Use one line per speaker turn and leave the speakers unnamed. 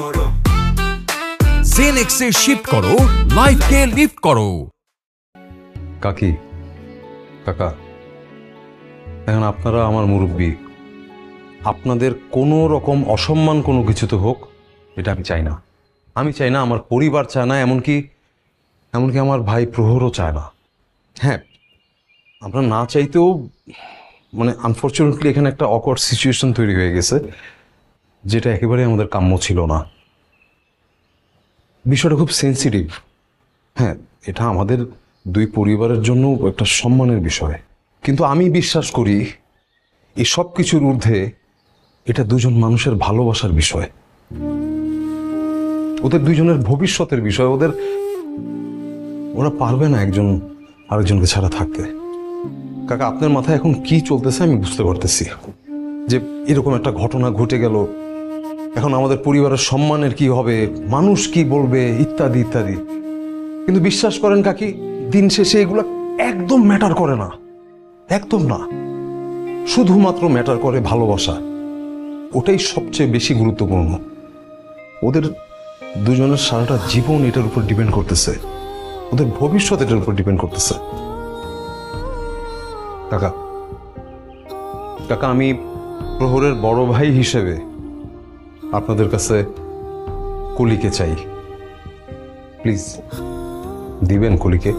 করো,
জেনেক্সে শিফট করো, লাইফকে লিফট করো।
কাকি, কাকা, এখন আপনারা আমার মুরব্বী, আপনাদের কোনো রকম অসম্মান কোনো কিছুতে হোক এটা আমি চাই না। আমি চাই না, আমার পরিবার চায় না, এমনকি আমার ভাই প্রহরও চায় না। হ্যাঁ, আমরা না চাইতেও মানে আনফর্চুনেটলি এখানে একটা অকওয়ার্ড সিচুয়েশন তৈরি হয়ে গেছে, যেটা একেবারে আমাদের কাম্য ছিল না। বিষয়টা খুব সেন্সিটিভ। হ্যাঁ, এটা আমাদের দুই পরিবারের জন্য একটা সম্মানের বিষয়, কিন্তু আমি বিশ্বাস করি এই সব কিছুর ঊর্ধ্বে এটা দুজন মানুষের ভালোবাসার বিষয়, ওদের দুইজনের ভবিষ্যতের বিষয়। ওরা পারবে না একজন আরেকজনকে ছাড়া থাকতে। কাকা, আপনার মাথায় এখন কি চলতেছে আমি বুঝতে পারতেছি, যে এরকম একটা ঘটনা ঘটে গেল, এখন আমাদের পরিবারের সম্মানের কি হবে, মানুষ কি বলবে, ইত্যাদি ইত্যাদি। কিন্তু বিশ্বাস করেন কাকি, দিন শেষে এগুলো একদম ম্যাটার করে না, একদম না। শুধুমাত্র ম্যাটার করে ভালোবাসা, ওটাই সবচেয়ে বেশি গুরুত্বপূর্ণ। ওদের দুজনের সারাটা জীবন এটার উপর ডিপেন্ড করতেছে, ওদের ভবিষ্যৎ এটার উপর ডিপেন্ড করতেছে। কাকা, কাকা, আমি প্রহরের বড় ভাই হিসেবে আপনাদের কাছে কলিকে চাই, প্লিজ দিবেন কলিকে।